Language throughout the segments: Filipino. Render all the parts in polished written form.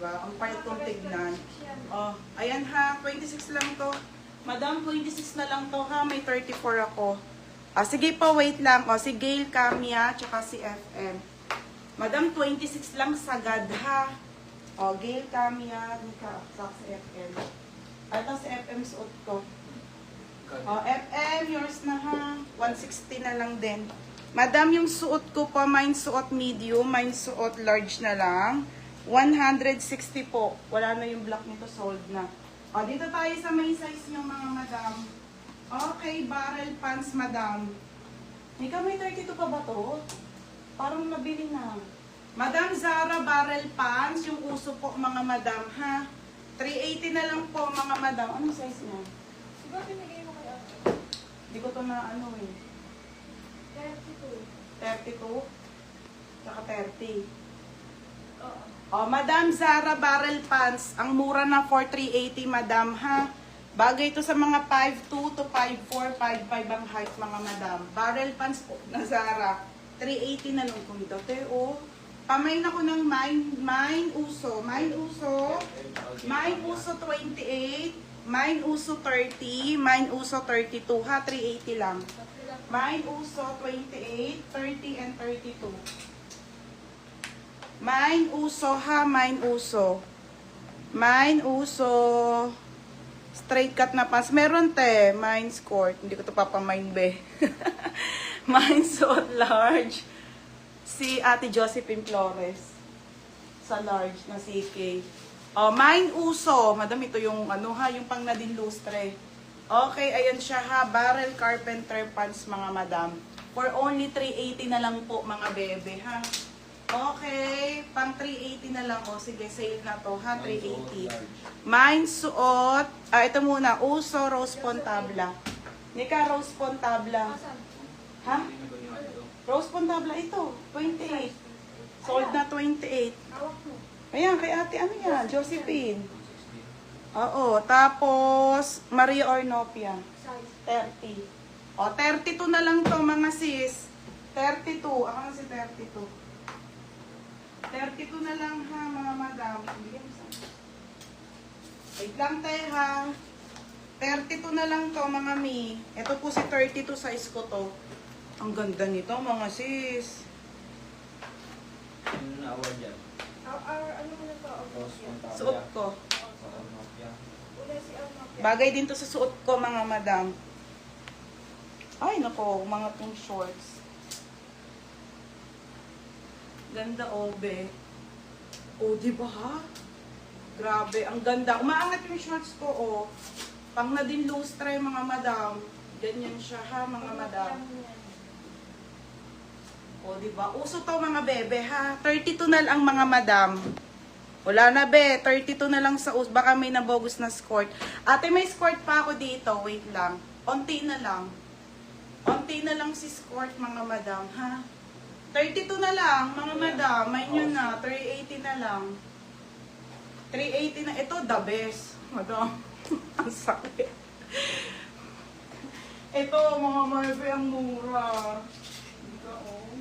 Diba? Ang payat kong tignan. Oh, ayan ha, 26 lang to. Madam, 26 na lang to ha, may 34 ako. Ah, sige po, wait lang. O, si Gail, Camia, tsaka si FM. Madam, 26 lang sagad ha. O, Gail, Camia, sa FM. Ito si FM suot ko. O, FM, yours na ha. 160 na lang din. Madam, yung suot ko po, mine suot medium, mine suot large na lang. 160 po. Wala na yung black nito, sold na. O, dito tayo sa may size nyo mga madam. Okay, barrel pants, madam. Ikaw, may 32 pa ba to? Parang nabili na. Madam Zara, barrel pants. Yung uso po, mga madam, ha? 380 na lang po, mga madam. Anong size niya? Diba pinigay mo kay Ate? Hindi ko to na ano eh. 32. 32? Tsaka 30. Oo. Oh, Madam Zara barrel pants. Ang mura na for 380, madam, ha? Bagay ito sa mga 5'2 to 5'4, 5'5 ang height, mga madam. Barrel pants po na Zara. 380 na lang kung ito. Oh. Pamain ako ng mine uso. Mine uso 28. Mine uso 30. Mine uso 32, ha? 380 lang. Mine uso 28, 30, and 32. Mine uso ha, mine uso. Mine uso. Straight cut na pants. Meron te, mine skirt. Hindi ko to papamine be. Mine suot large. Si Ate Josephine Flores. Sa large na CK. Oh, mine uso. Madam, ito yung ano ha, yung pang Nadine Lustre. Okay, ayan siya ha. Barrel carpenter pants, mga madam. For only 380 na lang po, mga bebe ha. Okay, pang 380 na lang. O, sige, sale na to ha, 380. Mine suot, ito muna, uso Rose Pontabla. Nika, Rose Pontabla. Asan? Ha? Rose Pontabla, ito, 28. Sold na 28. Hawak mo. Ayan, kay ate, ano yan? Josephine. Oo, tapos, Maria Ornopia. Size. 30. O, 32 na lang to, mga sis. 32. Ako na si 32. 32 na lang ha, mga madam. Bigyan mo sa... Wait lang tayo ha. 32 na lang to, mga mi. Ito po si 32 size ko to. Ang ganda nito, mga sis. Ano na award yan? Ano mo na to? Rose Pontabla. Suot ko. Sa Arnopia. Ula si Almapia. Bagay din to sa suot ko, mga madam. Ay, nako, mga pong shorts. Ganda, obe. O, diba ha? Grabe, ang ganda. Umaangat yung shorts ko, oh. Pang Nadine Lustre, mga madam. Ganyan siya ha, mga madam. O, diba? Uso to, mga bebe, ha? 32 na lang, mga madam. Wala na, be. 32 na lang sa us. Baka may nabogus na skirt. Ate, may skirt pa ako dito. Wait lang. Onti na lang. Onti na lang si skirt, mga madam, ha? 32 na lang, mga madam. May nyo na. 380 na lang. 380 na. Ito, the best. Madam. Ang sakit. Ito, mga marbe, ang mura. Ito, oh.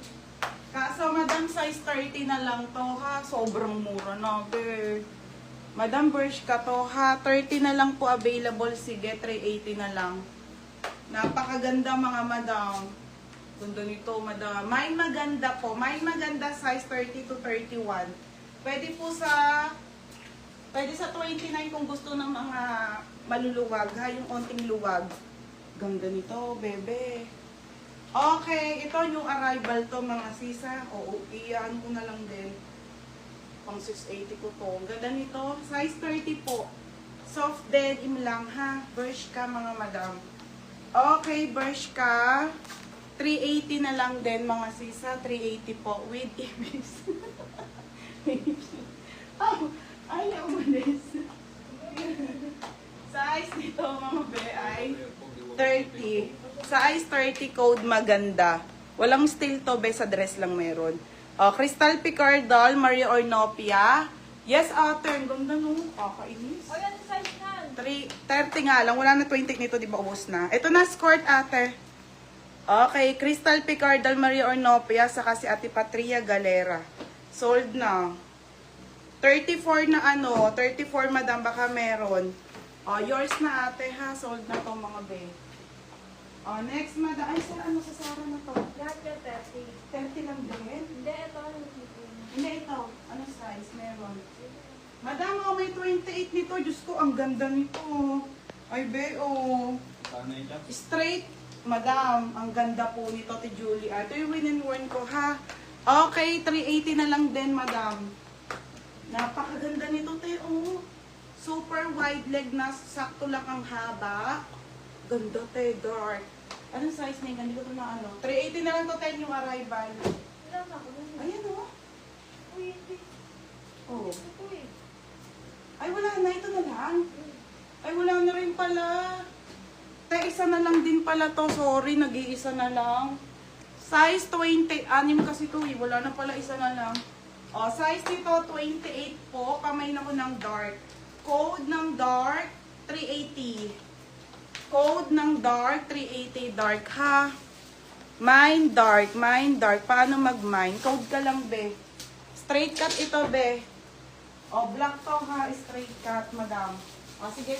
Kaso, madam, size 30 na lang to, ha? Sobrang mura na, be. Madam, Bershka to, ha? 30 na lang po available. Sige, 380 na lang. Napakaganda, mga madam. Ganda nito, madam. Mine maganda po. Mine maganda, size 30 to 31. Pwede sa 29 kung gusto ng mga maluluwag, ha? Yung onting luwag. Ganda nito, bebe. Okay, ito yung arrival to, mga sisa. Oo, iyan ko na lang din. Pang 680 ko to. Ganda nito. Size 30 po. Soft denim lang, ha? Bershka, mga madam. Okay, Bershka. 380 na lang din, mga sisa. 380 po. With ibis. Oh, ayaw mo this. Size nito, mga be, ay 30. Size 30 code maganda. Walang steel to, be, sa dress lang meron. Oh, Crystal Picardal, Maria Ornopia. Yes, ate. Ang ganda no. Kakainis. O yan, size na. 30 nga lang. Wala na 20 nito, di ba? Ubus na. Ito na, skirt, ate. Okay, Crystal Picardal, Maria Ornopia, saka si Ate Patria Galera. Sold na. 34 na ano, 34 madam, baka meron. O, yours na ate ha, sold na to mga be. O, next madam, ay sa ano sa Sara na to? Lahat yung 30. 30 lang din. Hindi, ito. Hindi ito, ano size, meron. Madam, oh, may 28 nito, Diyos ko, ang ganda nito. Ay be, oh. Paano yun dyan? Straight, madam, ang ganda po nito, ti Julie. Ito yung win and worn ko, ha? Okay, 380 na lang din, madam. Napakaganda nito, te, oh. Super wide leg na, sakto lang ang haba. Ganda, te, dark. Anong size na yun? Hindi ko ito na ano. 380 na lang to, 10 yung arrival. Ilan ako nun? Ayan, oh. Uy, hindi. Oh. Ito ko eh. Ay, wala na. Ito na lang. Ay, wala na rin pala. Te, isa na lang din pala to. Sorry, nag-iisa na lang. Size 20. Anim kasi to eh. Wala na pala, isa na lang. O, size nito 28 po. Kamay na ko ng dark. Code ng dark, 380. Code ng dark, 380 dark ha. Mine dark, mine dark. Paano mag-mine? Code ka lang, be. Straight cut ito, be. O, black to ha. Straight cut, madam. O, sige.